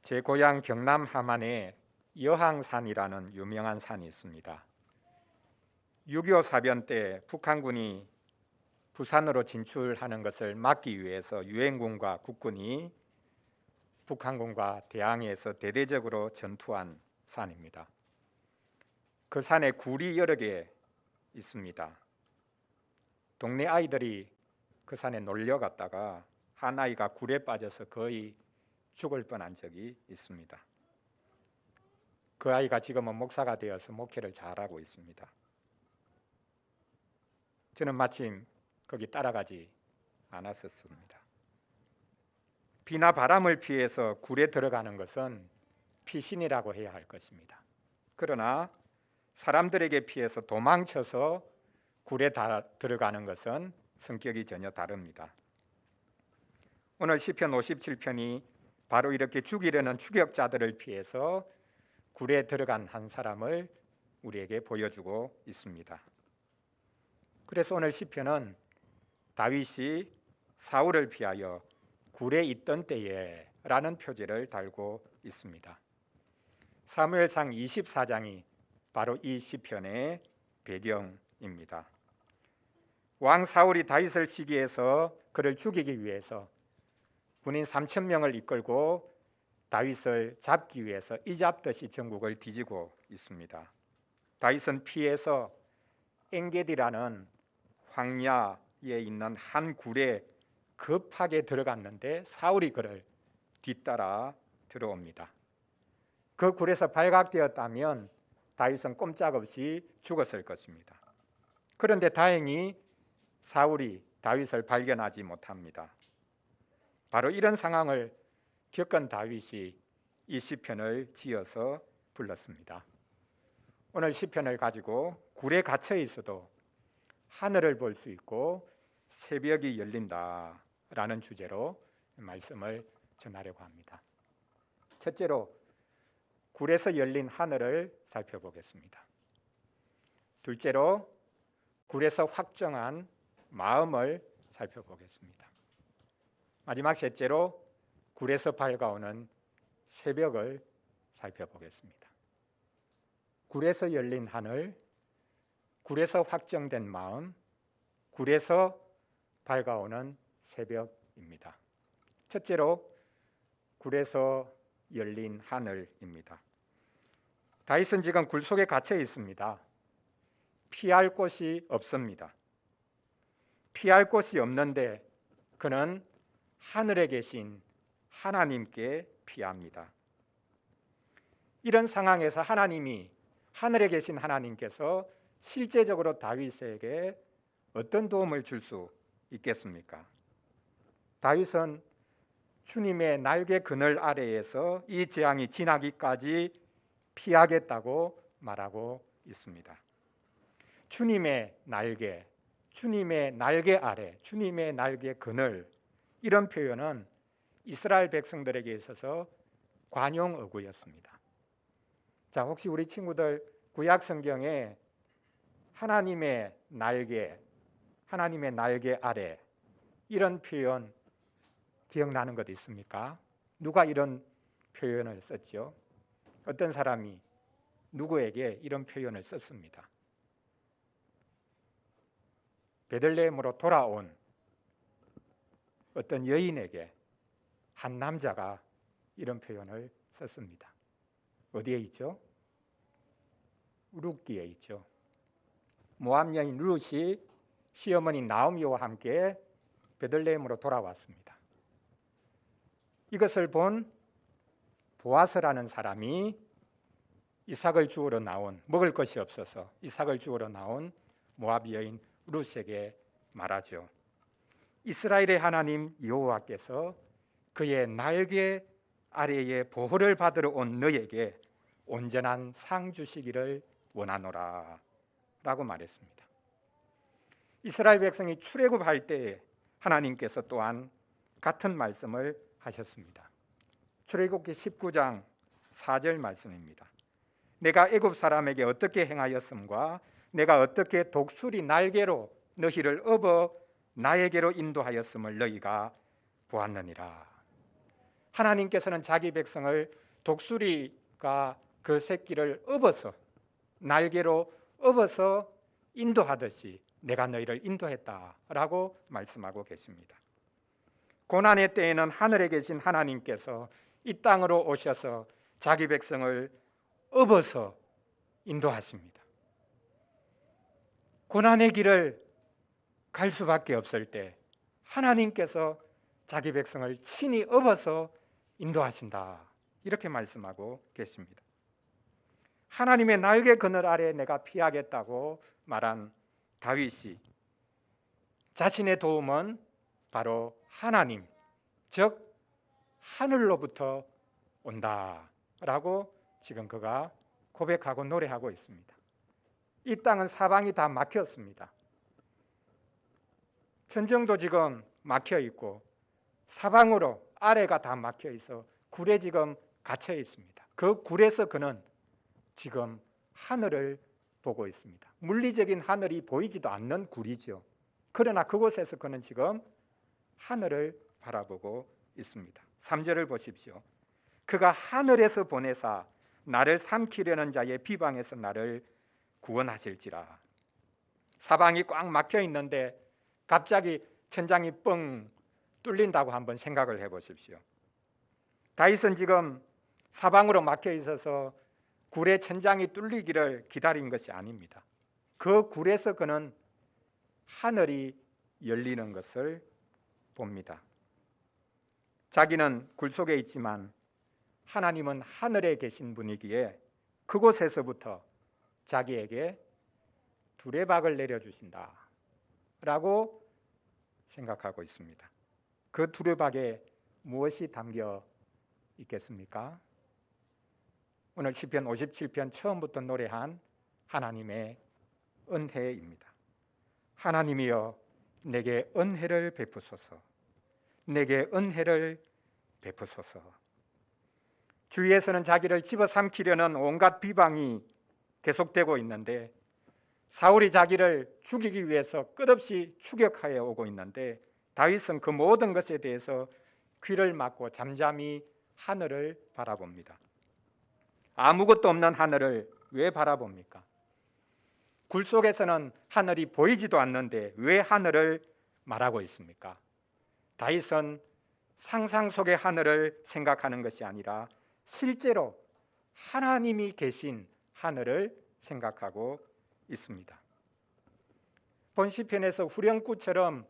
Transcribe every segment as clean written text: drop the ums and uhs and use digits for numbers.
제 고향 경남 함안에 여항산이라는 유명한 산이 있습니다. 6.25 사변 때 북한군이 부산으로 진출하는 것을 막기 위해서 유엔군과 국군이 북한군과 대항해서 대대적으로 전투한 산입니다. 그 산에 굴이 여러 개 있습니다. 동네 아이들이 그 산에 놀려 갔다가 한 아이가 굴에 빠져서 거의 죽을 뻔한 적이 있습니다. 그 아이가 지금은 목사가 되어서 목회를 잘하고 있습니다. 저는 마침 거기 따라가지 않았었습니다. 비나 바람을 피해서 굴에 들어가는 것은 피신이라고 해야 할 것입니다. 그러나 사람들에게 피해서 도망쳐서 굴에 들어가는 것은 성격이 전혀 다릅니다. 오늘 시편 57편이 바로 이렇게 죽이려는 추격자들을 피해서 굴에 들어간 한 사람을 우리에게 보여주고 있습니다. 그래서 오늘 시편은 다윗이 사울을 피하여 굴에 있던 때에 라는 표제를 달고 있습니다. 사무엘상 24장이 바로 이 시편의 배경입니다. 왕 사울이 다윗을 시기해서 그를 죽이기 위해서 군인 3,000명을 이끌고 다윗을 잡기 위해서 이잡듯이 전국을 뒤지고 있습니다. 다윗은 피해서 엔게디라는 황야에 있는 한 굴에 급하게 들어갔는데 사울이 그를 뒤따라 들어옵니다. 그 굴에서 발각되었다면 다윗은 꼼짝없이 죽었을 것입니다. 그런데 다행히 사울이 다윗을 발견하지 못합니다. 바로 이런 상황을 겪은 다윗이 이 시편을 지어서 불렀습니다. 오늘 시편을 가지고 굴에 갇혀 있어도 하늘을 볼 수 있고 새벽이 열린다라는 주제로 말씀을 전하려고 합니다. 첫째로 굴에서 열린 하늘을 살펴보겠습니다. 둘째로 굴에서 확정한 마음을 살펴보겠습니다. 마지막 셋째로 굴에서 밝아오는 새벽을 살펴보겠습니다. 굴에서 열린 하늘, 굴에서 확정된 마음, 굴에서 밝아오는 새벽입니다. 첫째로 굴에서 열린 하늘입니다. 다윗은 지금 굴 속에 갇혀 있습니다. 피할 곳이 없습니다. 피할 곳이 없는데 그는 하늘에 계신 하나님께 피합니다. 이런 상황에서 하늘에 계신 하나님께서 실제적으로 다윗에게 어떤 도움을 줄 수 있겠습니까? 다윗은 주님의 날개 그늘 아래에서 이 재앙이 지나기까지 피하겠다고 말하고 있습니다. 주님의 날개 아래, 주님의 날개 그늘, 이런 표현은 이스라엘 백성들에게 있어서 관용어구였습니다. 자, 혹시 우리 친구들 구약 성경에 하나님의 날개 아래 이런 표현 기억나는 것 있습니까? 누가 이런 표현을 썼죠? 어떤 사람이 누구에게 이런 표현을 썼습니다. 베들레헴으로 돌아온 어떤 여인에게 한 남자가 이런 표현을 썼습니다. 어디에 있죠? 룻기에 있죠. 모압 여인 룻이 시어머니 나오미와 함께 베들레헴으로 돌아왔습니다. 이것을 본 보아스라는 사람이 이삭을 주우러 나온, 먹을 것이 없어서 이삭을 주우러 나온 모압 여인 룻에게 말하죠. 이스라엘의 하나님 여호와께서 그의 날개 아래에 보호를 받으러 온 너에게 온전한 상 주시기를 원하노라 라고 말했습니다. 이스라엘 백성이 출애굽할 때 하나님께서 또한 같은 말씀을 하셨습니다. 출애굽기 19장 4절 말씀입니다. 내가 애굽 사람에게 어떻게 행하였음과 내가 어떻게 독수리 날개로 너희를 업어 나에게로 인도하였음을 너희가 보았느니라. 하나님께서는 자기 백성을 독수리가 그 새끼를 업어서 날개로 업어서 인도하듯이 내가 너희를 인도했다라고 말씀하고 계십니다. 고난의 때에는 하늘에 계신 하나님께서 이 땅으로 오셔서 자기 백성을 업어서 인도하십니다. 고난의 길을 갈 수밖에 없을 때 하나님께서 자기 백성을 친히 업어서 인도하신다, 이렇게 말씀하고 계십니다. 하나님의 날개 그늘 아래 내가 피하겠다고 말한 다윗이 자신의 도움은 바로 하나님, 즉 하늘로부터 온다라고 지금 그가 고백하고 노래하고 있습니다. 이 땅은 사방이 다 막혔습니다. 천정도 지금 막혀 있고 사방으로 아래가 다 막혀 있어 굴에 지금 갇혀 있습니다. 그 굴에서 그는 지금 하늘을 보고 있습니다. 물리적인 하늘이 보이지도 않는 굴이죠. 그러나 그곳에서 그는 지금 하늘을 바라보고 있습니다. 3절을 보십시오. 그가 하늘에서 보내사 나를 삼키려는 자의 비방에서 나를 구원하실지라. 사방이 꽉 막혀 있는데 갑자기 천장이 뻥 뚫린다고 한번 생각을 해보십시오. 다윗은 지금 사방으로 막혀 있어서 굴의 천장이 뚫리기를 기다린 것이 아닙니다. 그 굴에서 그는 하늘이 열리는 것을 봅니다. 자기는 굴 속에 있지만 하나님은 하늘에 계신 분이기에 그곳에서부터 자기에게 두레박을 내려주신다 라고 생각하고 있습니다. 그 두레박에 무엇이 담겨 있겠습니까? 오늘 시편 57편 처음부터 노래한 하나님의 은혜입니다. 하나님이여 내게 은혜를 베푸소서, 내게 은혜를 베푸소서. 주위에서는 자기를 집어삼키려는 온갖 비방이 계속되고 있는데 사울이 자기를 죽이기 위해서 끝없이 추격하여 오고 있는데 다윗은 그 모든 것에 대해서 귀를 막고 잠잠히 하늘을 바라봅니다. 아무것도 없는 하늘을 왜 바라봅니까? 굴 속에서는 하늘이 보이지도 않는데 왜 하늘을 말하고 있습니까? 다윗은 상상 속의 하늘을 생각하는 것이 아니라 실제로 하나님이 계신 하늘을 생각하고 있습니다. 본 시편에서 후렴구처럼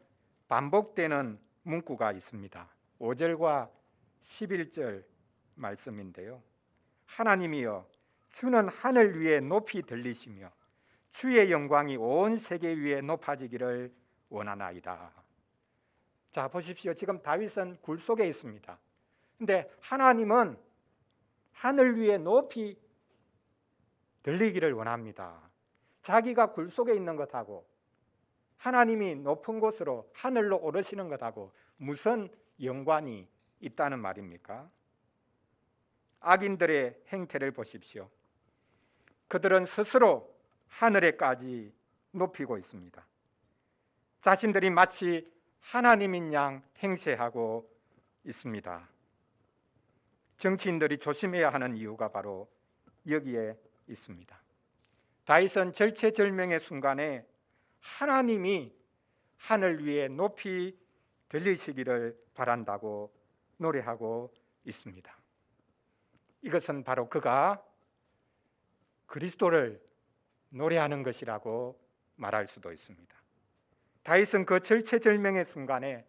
반복되는 문구가 있습니다. 5절과 11절 말씀인데요. 하나님이여 주는 하늘 위에 높이 들리시며 주의 영광이 온 세계 위에 높아지기를 원하나이다. 자, 보십시오. 지금 다윗은 굴 속에 있습니다. 근데 하나님은 하늘 위에 높이 들리기를 원합니다. 자기가 굴 속에 있는 것하고 하나님이 높은 곳으로 하늘로 오르시는 것하고 무슨 연관이 있다는 말입니까? 악인들의 행태를 보십시오. 그들은 스스로 하늘에까지 높이고 있습니다. 자신들이 마치 하나님인 양 행세하고 있습니다. 정치인들이 조심해야 하는 이유가 바로 여기에 있습니다. 다윗은 절체절명의 순간에 하나님이 하늘 위에 높이 들리시기를 바란다고 노래하고 있습니다. 이것은 바로 그가 그리스도를 노래하는 것이라고 말할 수도 있습니다. 다윗은 그 절체절명의 순간에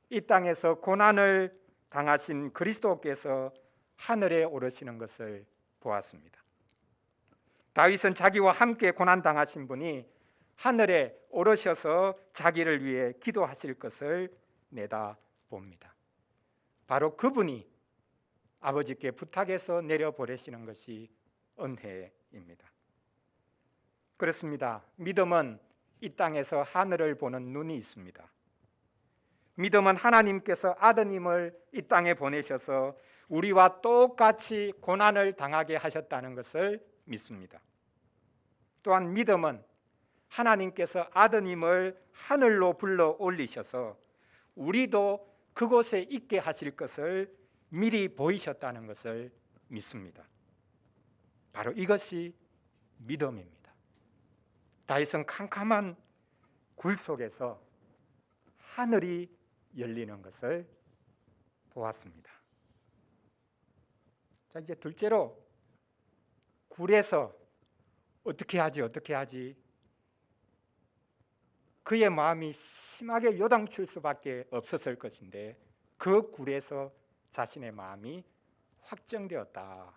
이 땅에서 고난을 당하신 그리스도께서 하늘에 오르시는 것을 보았습니다. 다윗은 자기와 함께 고난 당하신 분이 하늘에 오르셔서 자기를 위해 기도하실 것을 내다봅니다. 바로 그분이 아버지께 부탁해서 내려보내시는 것이 은혜입니다. 그렇습니다. 믿음은 이 땅에서 하늘을 보는 눈이 있습니다. 믿음은 하나님께서 아드님을 이 땅에 보내셔서 우리와 똑같이 고난을 당하게 하셨다는 것을 믿습니다. 또한 믿음은 하나님께서 아드님을 하늘로 불러 올리셔서 우리도 그곳에 있게 하실 것을 미리 보이셨다는 것을 믿습니다. 바로 이것이 믿음입니다. 다윗은 캄캄한 굴 속에서 하늘이 열리는 것을 보았습니다. 자, 이제 둘째로 굴에서 어떻게 하지? 그의 마음이 심하게 요동칠 수밖에 없었을 것인데 그 굴에서 자신의 마음이 확정되었다라고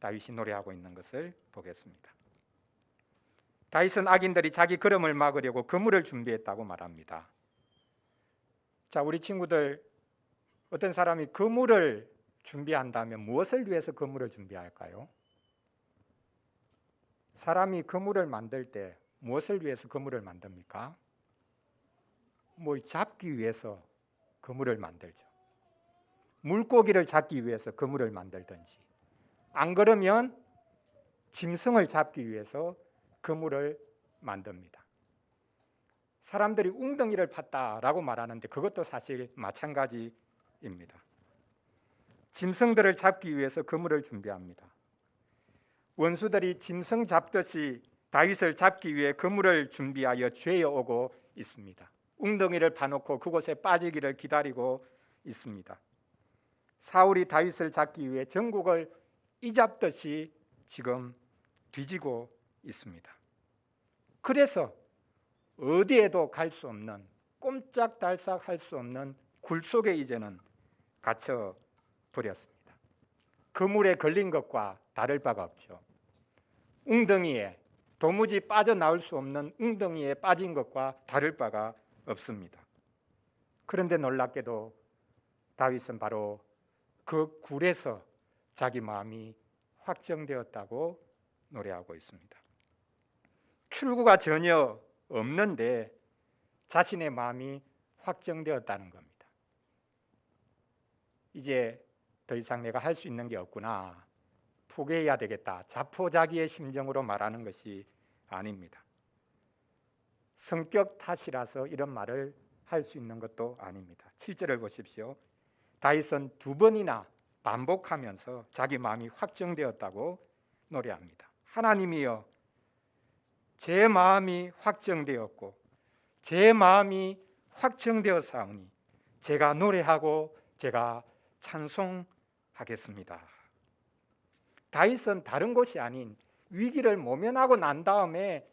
다윗이 노래하고 있는 것을 보겠습니다. 다윗은 악인들이 자기 걸음을 막으려고 그물을 준비했다고 말합니다. 자, 우리 친구들, 어떤 사람이 그물을 준비한다면 무엇을 위해서 그물을 준비할까요? 사람이 그물을 만들 때 무엇을 위해서 그물을 만듭니까? 뭘 잡기 위해서 그물을 만들죠. 물고기를 잡기 위해서 그물을 만들든지, 안 그러면 짐승을 잡기 위해서 그물을 만듭니다. 사람들이 웅덩이를 팠다라고 말하는데 그것도 사실 마찬가지입니다. 짐승들을 잡기 위해서 그물을 준비합니다. 원수들이 짐승 잡듯이 다윗을 잡기 위해 그물을 준비하여 죄어 오고 있습니다. 웅덩이를 파놓고 그곳에 빠지기를 기다리고 있습니다. 사울이 다윗을 잡기 위해 전국을 이잡듯이 지금 뒤지고 있습니다. 그래서 어디에도 갈 수 없는, 꼼짝달싹 할 수 없는 굴 속에 이제는 갇혀 버렸습니다. 그물에 걸린 것과 다를 바가 없죠. 웅덩이에, 도무지 빠져나올 수 없는 웅덩이에 빠진 것과 다를 바가 없습니다. 그런데 놀랍게도 다윗은 바로 그 굴에서 자기 마음이 확정되었다고 노래하고 있습니다. 출구가 전혀 없는데 자신의 마음이 확정되었다는 겁니다. 이제 더 이상 내가 할 수 있는 게 없구나, 포기해야 되겠다, 자포자기의 심정으로 말하는 것이 아닙니다. 성격 탓이라서 이런 말을 할 수 있는 것도 아닙니다. 7절을 보십시오. 다윗은 2번이나 반복하면서 자기 마음이 확정되었다고 노래합니다. 하나님이여, 제 마음이 확정되었고 제 마음이 확정되었사오니 제가 노래하고 제가 찬송하겠습니다. 다윗은 다른 곳이 아닌 위기를 모면하고 난 다음에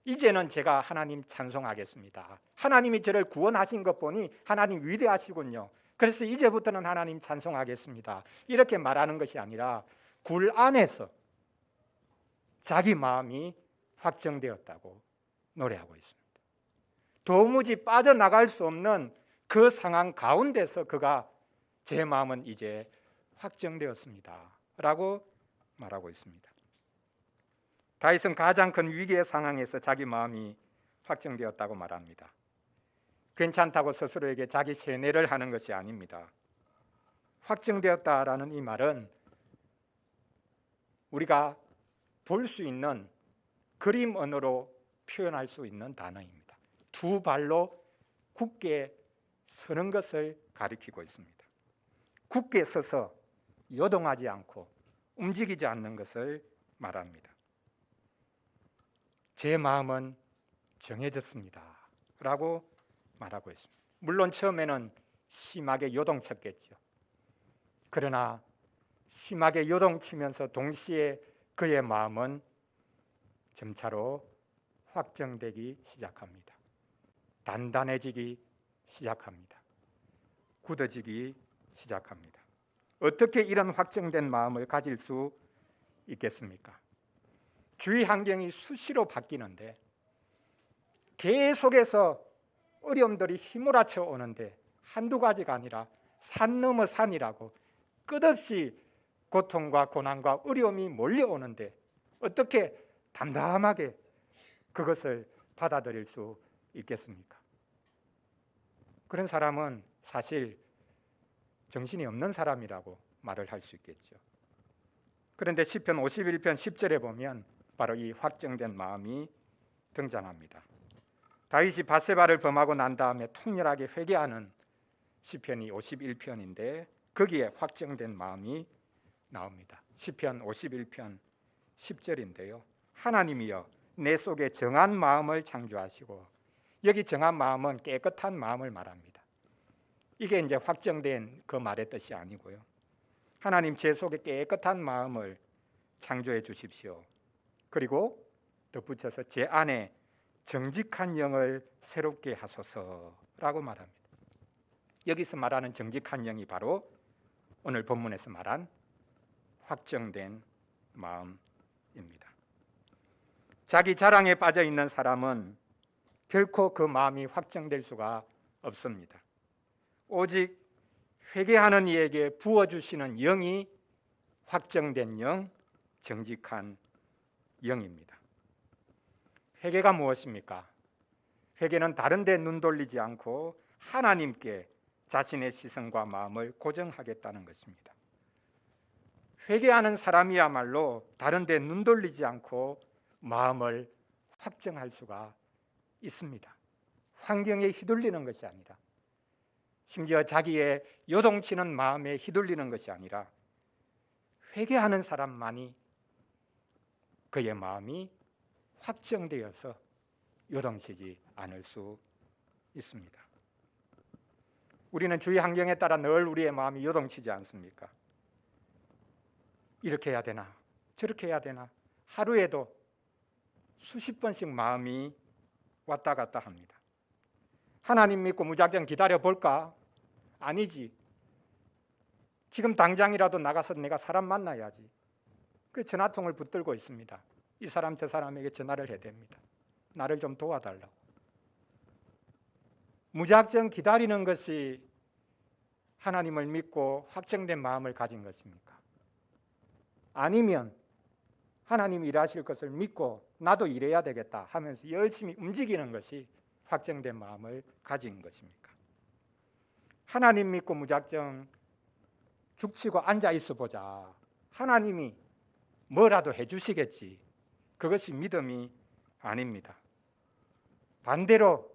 이제는 제가 하나님 찬송하겠습니다. 하나님이 저를 구원하신 것 보니 하나님 위대하시군요. 그래서 이제부터는 하나님 찬송하겠습니다. 이렇게 말하는 것이 아니라 굴 안에서 자기 마음이 확정되었다고 노래하고 있습니다. 도무지 빠져나갈 수 없는 그 상황 가운데서 그가 제 마음은 이제 확정되었습니다 라고 말하고 있습니다. 다윗은 가장 큰 위기의 상황에서 자기 마음이 확정되었다고 말합니다. 괜찮다고 스스로에게 자기 세뇌를 하는 것이 아닙니다. 확정되었다라는 이 말은 우리가 볼 수 있는 그림 언어로 표현할 수 있는 단어입니다. 2발로 굳게 서는 것을 가리키고 있습니다. 굳게 서서 요동하지 않고 움직이지 않는 것을 말합니다. 제 마음은 정해졌습니다 라고 말하고 있습니다. 물론 처음에는 심하게 요동쳤겠죠. 그러나 심하게 요동치면서 동시에 그의 마음은 점차로 확정되기 시작합니다. 단단해지기 시작합니다. 굳어지기 시작합니다. 어떻게 이런 확정된 마음을 가질 수 있겠습니까? 주위 환경이 수시로 바뀌는데 계속해서 어려움들이 휘몰아쳐 오는데 한두 가지가 아니라 산 넘어 산이라고 끝없이 고통과 고난과 어려움이 몰려오는데 어떻게 담담하게 그것을 받아들일 수 있겠습니까? 그런 사람은 사실 정신이 없는 사람이라고 말을 할 수 있겠죠. 그런데 시편 51편 10절에 보면 바로 이 확정된 마음이 등장합니다. 다윗이 밧세바를 범하고 난 다음에 통렬하게 회개하는 시편이 51편인데 거기에 확정된 마음이 나옵니다. 시편 51편 10절인데요. 하나님이여 내 속에 정한 마음을 창조하시고, 여기 정한 마음은 깨끗한 마음을 말합니다. 이게 이제 확정된 그 말의 뜻이 아니고요. 하나님 제 속에 깨끗한 마음을 창조해 주십시오. 그리고 덧붙여서 제 안에 정직한 영을 새롭게 하소서라고 말합니다. 여기서 말하는 정직한 영이 바로 오늘 본문에서 말한 확정된 마음입니다. 자기 자랑에 빠져 있는 사람은 결코 그 마음이 확정될 수가 없습니다. 오직 회개하는 이에게 부어주시는 영이 확정된 영, 정직한 영입니다. 회개가 무엇입니까? 회개는 다른 데 눈 돌리지 않고 하나님께 자신의 시선과 마음을 고정하겠다는 것입니다. 회개하는 사람이야말로 다른 데 눈 돌리지 않고 마음을 확정할 수가 있습니다. 환경에 휘둘리는 것이 아니라, 심지어 자기의 요동치는 마음에 휘둘리는 것이 아니라 회개하는 사람만이 그의 마음이 확정되어서 요동치지 않을 수 있습니다. 우리는 주위 환경에 따라 늘 우리의 마음이 요동치지 않습니까? 이렇게 해야 되나 저렇게 해야 되나, 하루에도 수십 번씩 마음이 왔다 갔다 합니다. 하나님 믿고 무작정 기다려 볼까? 아니지. 지금 당장이라도 나가서 내가 사람 만나야지. 그 전화통을 붙들고 있습니다. 이 사람 저 사람에게 전화를 해야 됩니다. 나를 좀 도와달라고. 무작정 기다리는 것이 하나님을 믿고 확정된 마음을 가진 것입니까? 아니면 하나님이 일하실 것을 믿고 나도 일해야 되겠다 하면서 열심히 움직이는 것이 확정된 마음을 가진 것입니까? 하나님 믿고 무작정 죽치고 앉아 있어 보자, 하나님이 뭐라도 해주시겠지, 그것이 믿음이 아닙니다. 반대로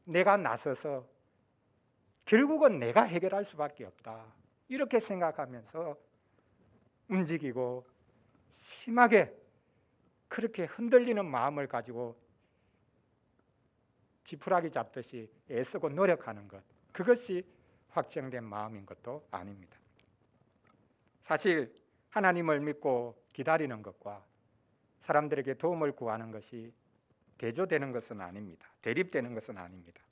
내가 나서서 결국은 내가 해결할 수밖에 없다, 이렇게 생각하면서 움직이고 심하게 그렇게 흔들리는 마음을 가지고 지푸라기 잡듯이 애쓰고 노력하는 것, 그것이 확정된 마음인 것도 아닙니다. 사실 하나님을 믿고 기다리는 것과 사람들에게 도움을 구하는 것이 대조되는 것은 아닙니다. 대립되는 것은 아닙니다.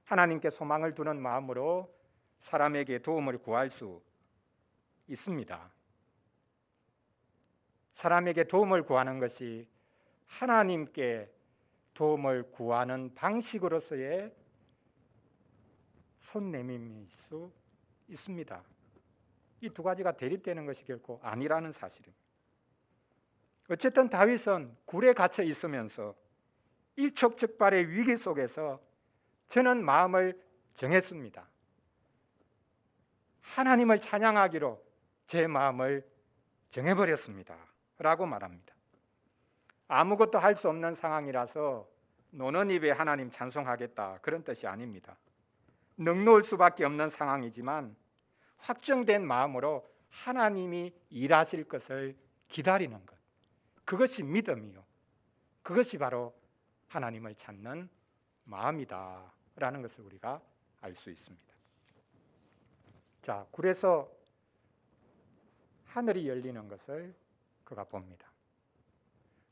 하나님께 소망을 두는 마음으로 사람에게 도움을 구할 수 있습니다. 사람에게 도움을 구하는 것이 하나님께 도움을 구하는 방식으로서의 손내밈일 수 있습니다. 이 두 가지가 대립되는 것이 결코 아니라는 사실입니다. 어쨌든 다윗은 굴에 갇혀 있으면서 일촉즉발의 위기 속에서 저는 마음을 정했습니다. 하나님을 찬양하기로 제 마음을 정해버렸습니다 라고 말합니다. 아무것도 할 수 없는 상황이라서 노는 입에 하나님 찬송하겠다, 그런 뜻이 아닙니다. 넉놓을 수밖에 없는 상황이지만 확정된 마음으로 하나님이 일하실 것을 기다리는 것, 그것이 믿음이요, 그것이 바로 하나님을 찾는 마음이다 라는 것을 우리가 알 수 있습니다. 자, 굴에서 하늘이 열리는 것을 그가 봅니다.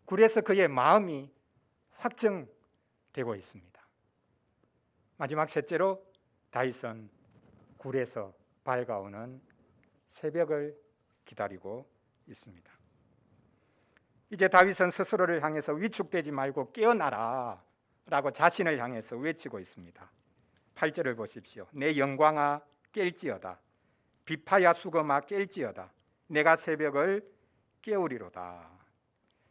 굴에서 그의 마음이 확정되고 있습니다. 마지막 셋째로 다윗은 굴에서 밝아오는 새벽을 기다리고 있습니다. 이제 다윗은 스스로를 향해서 위축되지 말고 깨어나라 라고 자신을 향해서 외치고 있습니다. 8절을 보십시오. 내 영광아 깰지어다, 비파야 수검아 깰지어다, 내가 새벽을 깨우리로다.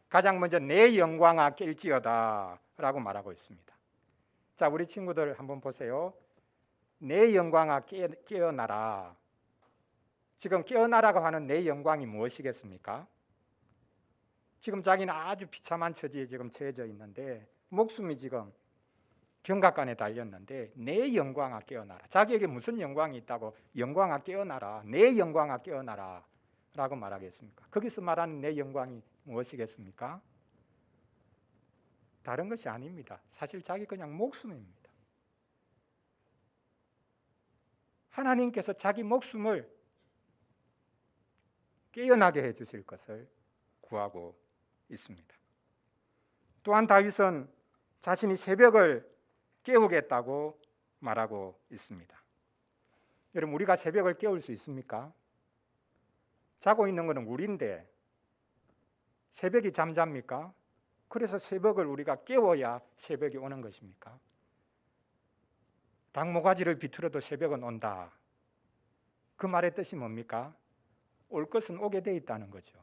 가장 먼저 내 영광아 깰지어다 라고 말하고 있습니다. 자, 우리 친구들 한번 보세요. 내 영광아 깨어나라. 지금 깨어나라고 하는 내 영광이 무엇이겠습니까? 지금 자기는 아주 비참한 처지에 지금 처해져 있는데 목숨이 지금 경각간에 달렸는데 내 영광아 깨어나라. 자기에게 무슨 영광이 있다고 영광아 깨어나라. 내 영광아 깨어나라 라고 말하겠습니까? 거기서 말하는 내 영광이 무엇이겠습니까? 다른 것이 아닙니다. 사실 자기 그냥 목숨입니다. 하나님께서 자기 목숨을 깨어나게 해주실 것을 구하고 있습니다. 또한 다윗은 자신이 새벽을 깨우겠다고 말하고 있습니다. 여러분, 우리가 새벽을 깨울 수 있습니까? 자고 있는 것은 우리인데 새벽이 잠잡니까? 그래서 새벽을 우리가 깨워야 새벽이 오는 것입니까? 닭모가지를 비틀어도 새벽은 온다. 그 말의 뜻이 뭡니까? 올 것은 오게 돼 있다는 거죠.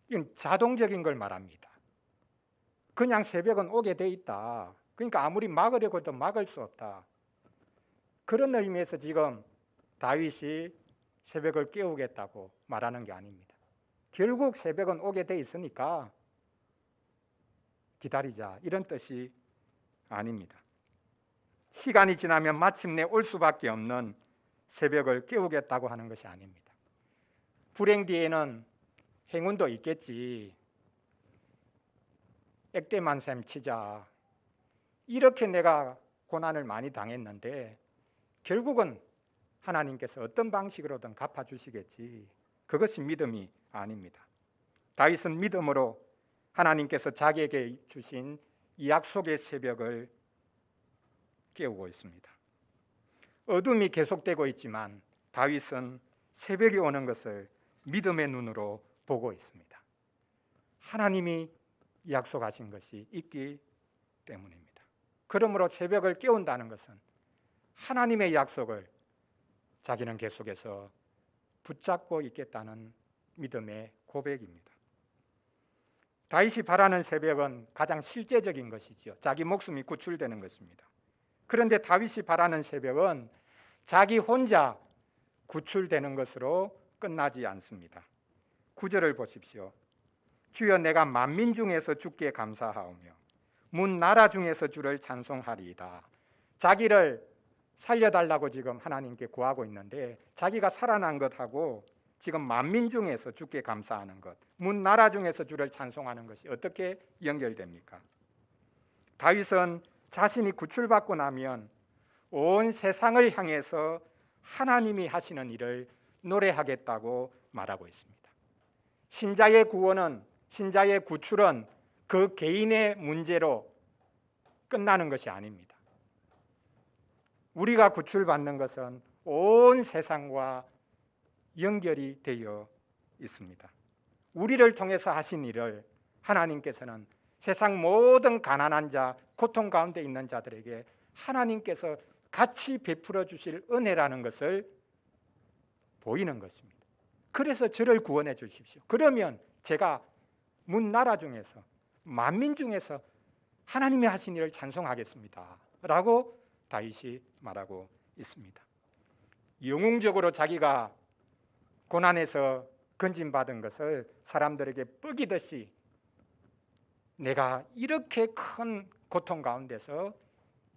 이건 자동적인 걸 말합니다. 그냥 새벽은 오게 돼 있다. 그러니까 아무리 막으려고 해도 막을 수 없다. 그런 의미에서 지금 다윗이 새벽을 깨우겠다고 말하는 게 아닙니다. 결국 새벽은 오게 돼 있으니까 기다리자, 이런 뜻이 아닙니다. 시간이 지나면 마침내 올 수밖에 없는 새벽을 깨우겠다고 하는 것이 아닙니다. 불행 뒤에는 행운도 있겠지. 액대만샘 치자. 이렇게 내가 고난을 많이 당했는데 결국은 하나님께서 어떤 방식으로든 갚아주시겠지. 그것이 믿음이 아닙니다. 다윗은 믿음으로 하나님께서 자기에게 주신 이 약속의 새벽을 깨우고 있습니다. 어둠이 계속되고 있지만 다윗은 새벽이 오는 것을 믿음의 눈으로 보고 있습니다. 하나님이 약속하신 것이 있기 때문입니다. 그러므로 새벽을 깨운다는 것은 하나님의 약속을 자기는 계속해서 붙잡고 있겠다는 믿음의 고백입니다. 다윗이 바라는 새벽은 가장 실제적인 것이지요. 자기 목숨이 구출되는 것입니다. 그런데 다윗이 바라는 새벽은 자기 혼자 구출되는 것으로 끝나지 않습니다. 9절을 보십시오. 주여, 내가 만민 중에서 주께 감사하오며 문 나라 중에서 주를 찬송하리이다. 자기를 살려달라고 지금 하나님께 구하고 있는데 자기가 살아난 것하고 지금 만민 중에서 주께 감사하는 것, 문 나라 중에서 주를 찬송하는 것이 어떻게 연결됩니까? 다윗은 자신이 구출받고 나면 온 세상을 향해서 하나님이 하시는 일을 노래하겠다고 말하고 있습니다. 신자의 구원은, 신자의 구출은 그 개인의 문제로 끝나는 것이 아닙니다. 우리가 구출받는 것은 온 세상과 연결이 되어 있습니다. 우리를 통해서 하신 일을 하나님께서는 세상 모든 가난한 자, 고통 가운데 있는 자들에게 하나님께서 같이 베풀어 주실 은혜라는 것을 보이는 것입니다. 그래서 저를 구원해 주십시오. 그러면 제가 문 나라 중에서, 만민 중에서 하나님이 하신 일을 찬송하겠습니다 라고 다윗이 말하고 있습니다. 영웅적으로 자기가 고난에서 건진받은 것을 사람들에게 뻐기듯이 내가 이렇게 큰 고통 가운데서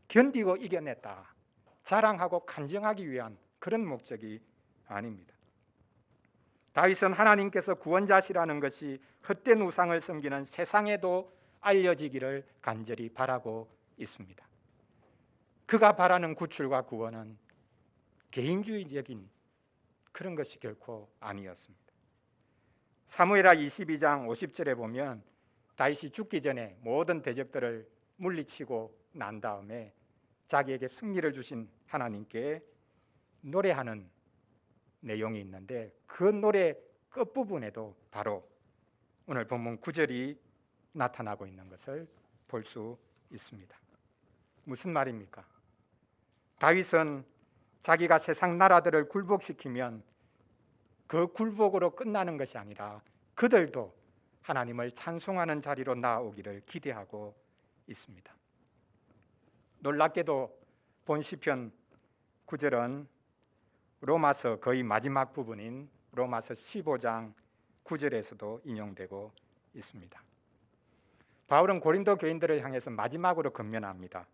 견디고 이겨냈다 자랑하고 간증하기 위한 그런 목적이 아닙니다. 다윗은 하나님께서 구원자시라는 것이 헛된 우상을 섬기는 세상에도 알려지기를 간절히 바라고 있습니다. 그가 바라는 구출과 구원은 개인주의적인 그런 것이 결코 아니었습니다. 사무엘하 22장 50절에 보면 다윗이 죽기 전에 모든 대적들을 물리치고 난 다음에 자기에게 승리를 주신 하나님께 노래하는 내용이 있는데 그 노래 끝부분에도 바로 오늘 본문 9절이 나타나고 있는 것을 볼 수 있습니다. 무슨 말입니까? 다윗은 자기가 세상 나라들을 굴복시키면 그 굴복으로 끝나는 것이 아니라 그들도 하나님을 찬송하는 자리로 나아오기를 기대하고 있습니다. 놀랍게도 본 시편 9절은 로마서 거의 마지막 부분인 로마서 15장 9절에서도 인용되고 있습니다. 바울은 고린도 교인들을 향해서 마지막으로 권면합니다.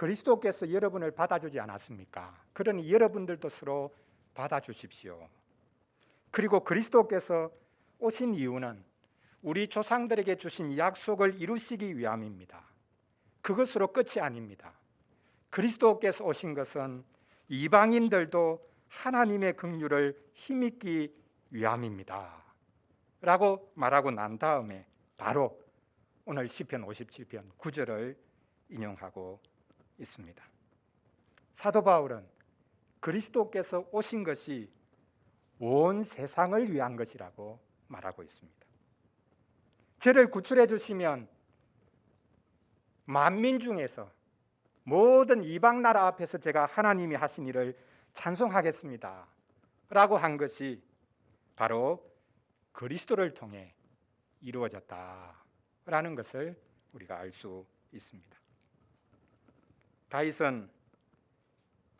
그리스도께서 여러분을 받아주지 않았습니까? 그러니 여러분들도 서로 받아주십시오. 그리고 그리스도께서 오신 이유는 우리 조상들에게 주신 약속을 이루시기 위함입니다. 그것으로 끝이 아닙니다. 그리스도께서 오신 것은 이방인들도 하나님의 긍휼을 힘입기 위함입니다. 라고 말하고 난 다음에 바로 오늘 시편 57편 9절을 인용하고 있습니다. 사도 바울은 그리스도께서 오신 것이 온 세상을 위한 것이라고 말하고 있습니다. 저를 구출해 주시면 만민 중에서 모든 이방 나라 앞에서 제가 하나님이 하신 일을 찬송하겠습니다 라고 한 것이 바로 그리스도를 통해 이루어졌다라는 것을 우리가 알 수 있습니다. 다윗은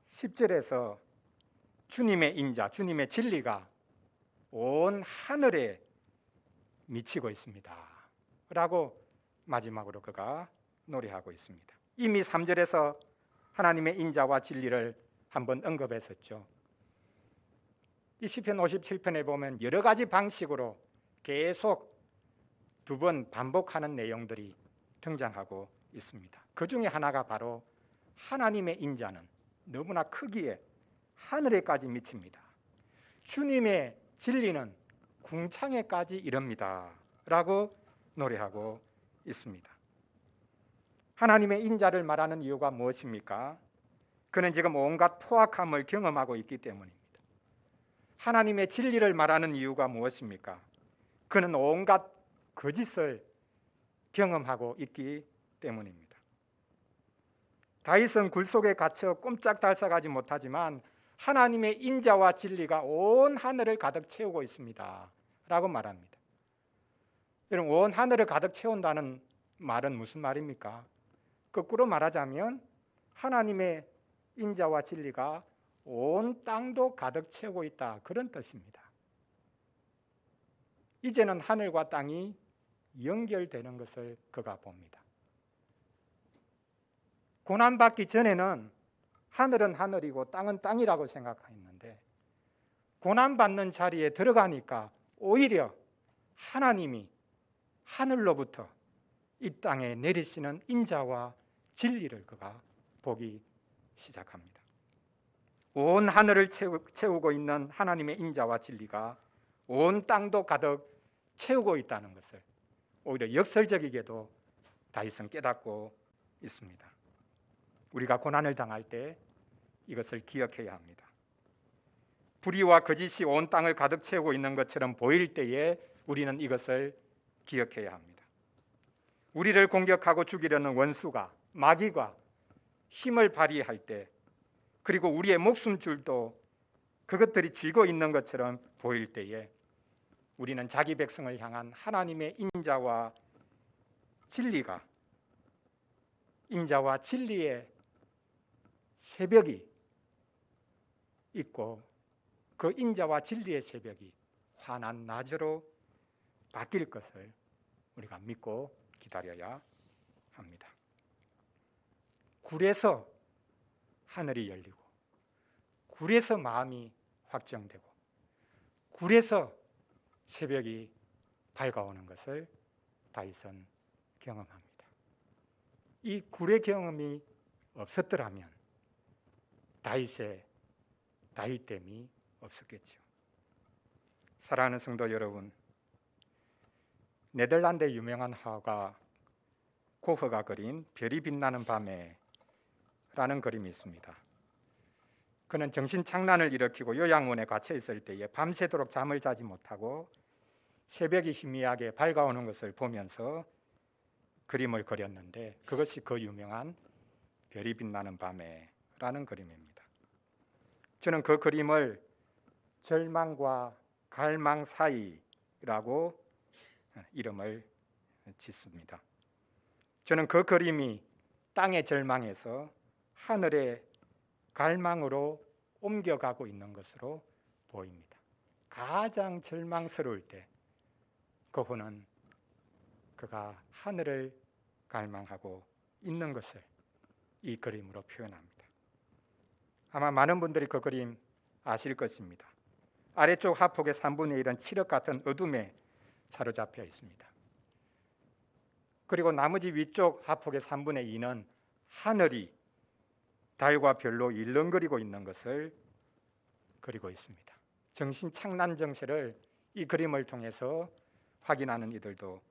10절에서 주님의 인자, 주님의 진리가 온 하늘에 미치고 있습니다 라고 마지막으로 그가 노래하고 있습니다. 이미 3절에서 하나님의 인자와 진리를 한번 언급했었죠. 이 시편 57편에 보면 여러 가지 방식으로 계속 두 번 반복하는 내용들이 등장하고 있습니다. 그 중에 하나가 바로 하나님의 인자는 너무나 크기에 하늘에까지 미칩니다. 주님의 진리는 궁창에까지 이릅니다 라고 노래하고 있습니다. 하나님의 인자를 말하는 이유가 무엇입니까? 그는 지금 온갖 포악함을 경험하고 있기 때문입니다. 하나님의 진리를 말하는 이유가 무엇입니까? 그는 온갖 거짓을 경험하고 있기 때문입니다. 다윗은 굴 속에 갇혀 꼼짝달싹하지 못하지만 하나님의 인자와 진리가 온 하늘을 가득 채우고 있습니다 라고 말합니다. 여러분, 온 하늘을 가득 채운다는 말은 무슨 말입니까? 거꾸로 말하자면 하나님의 인자와 진리가 온 땅도 가득 채우고 있다, 그런 뜻입니다. 이제는 하늘과 땅이 연결되는 것을 그가 봅니다. 고난받기 전에는 하늘은 하늘이고 땅은 땅이라고 생각했는데 고난받는 자리에 들어가니까 오히려 하나님이 하늘로부터 이 땅에 내리시는 인자와 진리를 그가 보기 시작합니다. 온 하늘을 채우고 있는 하나님의 인자와 진리가 온 땅도 가득 채우고 있다는 것을 오히려 역설적이게도 다윗은 깨닫고 있습니다. 우리가 고난을 당할 때 이것을 기억해야 합니다. 불의와 거짓이 온 땅을 가득 채우고 있는 것처럼 보일 때에 우리는 이것을 기억해야 합니다. 우리를 공격하고 죽이려는 원수가, 마귀가 힘을 발휘할 때, 그리고 우리의 목숨줄도 그것들이 쥐고 있는 것처럼 보일 때에 우리는 자기 백성을 향한 하나님의 인자와 진리가, 인자와 진리의 새벽이 있고 그 인자와 진리의 새벽이 환한 낮으로 바뀔 것을 우리가 믿고 기다려야 합니다. 굴에서 하늘이 열리고 굴에서 마음이 확정되고 굴에서 새벽이 밝아오는 것을 다윗은 경험합니다. 이 굴의 경험이 없었더라면 다윗됨이 없었겠죠. 사랑하는 성도 여러분, 네덜란드의 유명한 화가 고흐가 그린 별이 빛나는 밤에 라는 그림이 있습니다. 그는 정신착란을 일으키고 요양원에 갇혀 있을 때에 밤새도록 잠을 자지 못하고 새벽이 희미하게 밝아오는 것을 보면서 그림을 그렸는데 그것이 그 유명한 별이 빛나는 밤에 라는 그림입니다. 저는 그 그림을 절망과 갈망 사이라고 이름을 짓습니다. 저는 그 그림이 땅의 절망에서 하늘의 갈망으로 옮겨가고 있는 것으로 보입니다. 가장 절망스러울 때 고흐는 그가 하늘을 갈망하고 있는 것을 이 그림으로 표현합니다. 아마 많은 분들이 그 그림 아실 것입니다. 아래쪽 하폭의 3분의 1은 칠흑 같은 어둠에 사로잡혀 있습니다. 그리고 나머지 위쪽 하폭의 3분의 2는 하늘이 달과 별로 일렁거리고 있는 것을 그리고 있습니다. 정신 착란 정세를 이 그림을 통해서 확인하는 이들도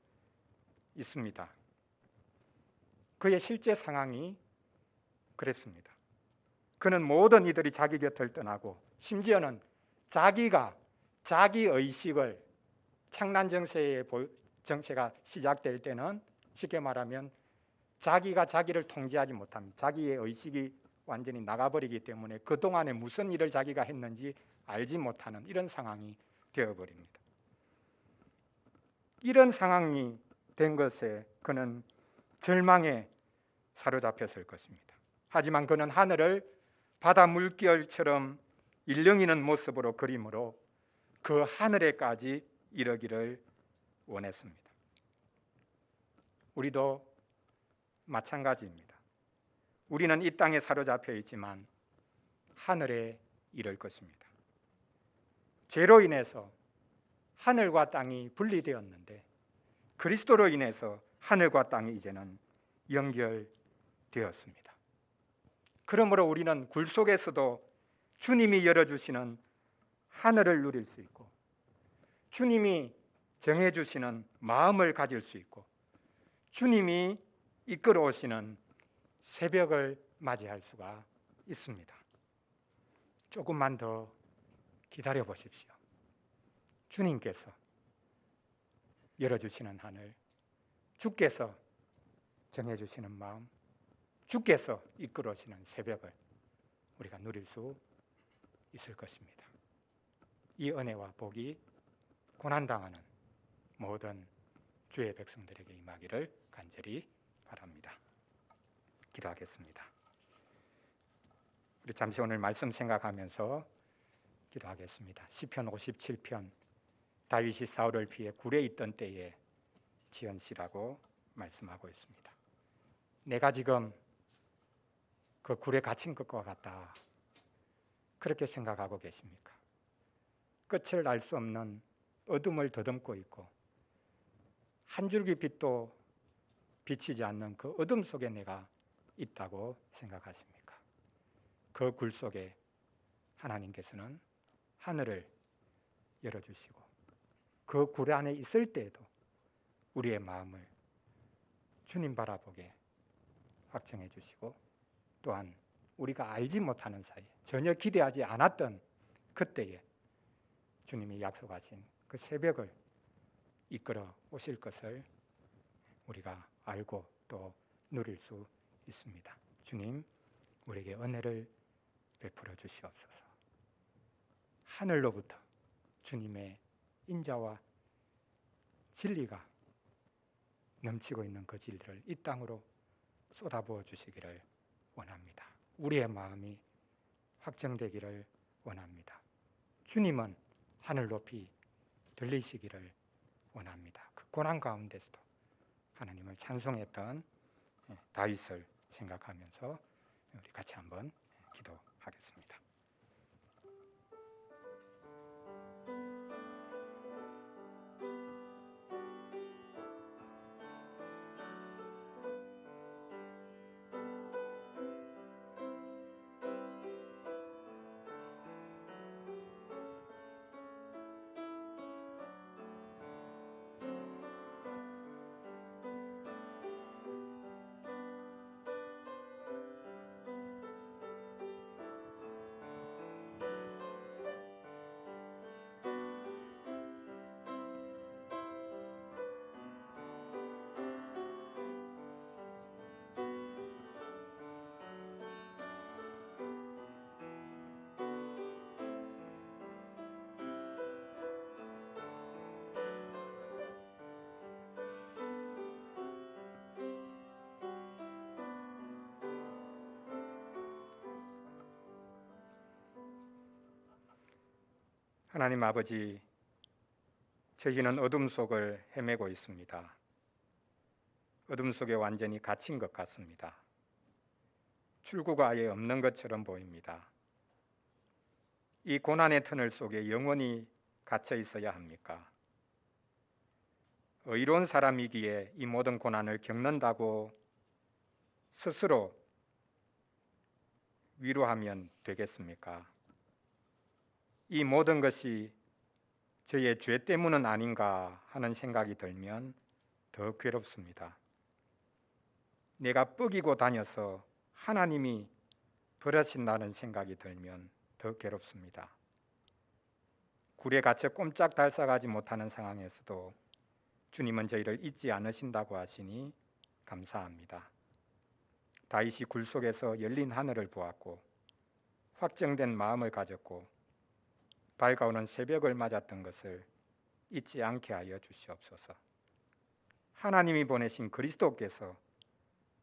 있습니다. 그의 실제 상황이 그랬습니다. 그는 모든 이들이 자기 곁을 떠나고 심지어는 자기가 자기 의식을 착란 정세가 시작될 때는 쉽게 말하면 자기가 자기를 통제하지 못합니다. 자기의 의식이 완전히 나가버리기 때문에 그동안에 무슨 일을 자기가 했는지 알지 못하는 이런 상황이 되어버립니다. 이런 상황이 된 것에 그는 절망에 사로잡혔을 것입니다. 하지만 그는 하늘을 바다 물결처럼 일렁이는 모습으로 그림으로 그 하늘에까지 이르기를 원했습니다. 우리도 마찬가지입니다. 우리는 이 땅에 사로잡혀 있지만 하늘에 이를 것입니다. 죄로 인해서 하늘과 땅이 분리되었는데 그리스도로 인해서 하늘과 땅이 이제는 연결되었습니다. 그러므로 우리는 굴 속에서도 주님이 열어주시는 하늘을 누릴 수 있고 주님이 정해주시는 마음을 가질 수 있고 주님이 이끌어 오시는 새벽을 맞이할 수가 있습니다. 조금만 더 기다려 보십시오. 주님께서 열어주시는 하늘, 주께서 정해주시는 마음, 주께서 이끌어 오시는 새벽을 우리가 누릴 수 있을 것입니다. 이 은혜와 복이 고난당하는 모든 주의 백성들에게 임하기를 간절히 바랍니다. 기도하겠습니다. 우리 잠시 오늘 말씀 생각하면서 기도하겠습니다. 시편 57편 다윗이 사울을 피해 굴에 있던 때에 지은 시라고 말씀하고 있습니다. 내가 지금 그 굴에 갇힌 것과 같다. 그렇게 생각하고 계십니까? 끝을 알 수 없는 어둠을 더듬고 있고 한 줄기 빛도 비치지 않는 그 어둠 속에 내가 있다고 생각하십니까? 그 굴 속에 하나님께서는 하늘을 열어주시고 그 굴 안에 있을 때에도 우리의 마음을 주님 바라보게 확정해 주시고 또한 우리가 알지 못하는 사이에 전혀 기대하지 않았던 그때에 주님이 약속하신 그 새벽을 이끌어 오실 것을 우리가 알고 또 누릴 수 있습니다. 주님, 우리에게 은혜를 베풀어 주시옵소서. 하늘로부터 주님의 인자와 진리가 넘치고 있는 그 진리를 이 땅으로 쏟아부어 주시기를 원합니다. 우리의 마음이 확정되기를 원합니다. 주님은 하늘 높이 들리시기를 원합니다. 그 고난 가운데서도 하나님을 찬송했던 다윗을 생각하면서 우리 같이 한번 기도하겠습니다. 하나님 아버지, 저희는 어둠 속을 헤매고 있습니다. 어둠 속에 완전히 갇힌 것 같습니다. 출구가 아예 없는 것처럼 보입니다. 이 고난의 터널 속에 영원히 갇혀 있어야 합니까? 의로운 사람이기에 이 모든 고난을 겪는다고 스스로 위로하면 되겠습니까? 이 모든 것이 저의 죄 때문은 아닌가 하는 생각이 들면 더 괴롭습니다. 내가 뻐기고 다녀서 하나님이 버려진다는 생각이 들면 더 괴롭습니다. 굴에 갇혀 꼼짝 달싹하지 못하는 상황에서도 주님은 저희를 잊지 않으신다고 하시니 감사합니다. 다윗이 굴 속에서 열린 하늘을 보았고 확정된 마음을 가졌고 밝아오는 새벽을 맞았던 것을 잊지 않게 하여 주시옵소서. 하나님이 보내신 그리스도께서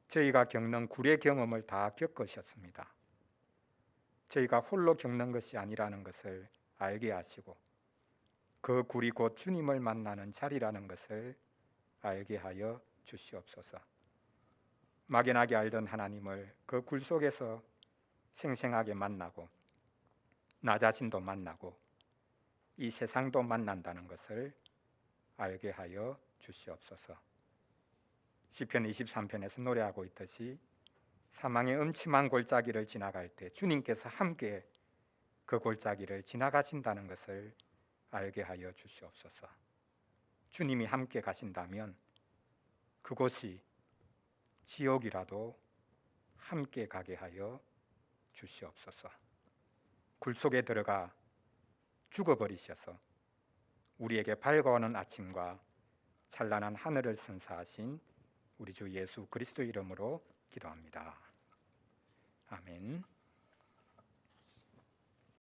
저희가 겪는 굴의 경험을 다 겪으셨습니다. 저희가 홀로 겪는 것이 아니라는 것을 알게 하시고 그 굴이 곧 주님을 만나는 자리라는 것을 알게 하여 주시옵소서. 막연하게 알던 하나님을 그 굴 속에서 생생하게 만나고 나 자신도 만나고 이 세상도 만난다는 것을 알게 하여 주시옵소서. 시편 23편에서 노래하고 있듯이 사망의 음침한 골짜기를 지나갈 때 주님께서 함께 그 골짜기를 지나가신다는 것을 알게 하여 주시옵소서. 주님이 함께 가신다면 그곳이 지옥이라도 함께 가게 하여 주시옵소서. 굴 속에 들어가 죽어버리셔서 우리에게 밝아오는 아침과 찬란한 하늘을 선사하신 우리 주 예수 그리스도 이름으로 기도합니다. 아멘.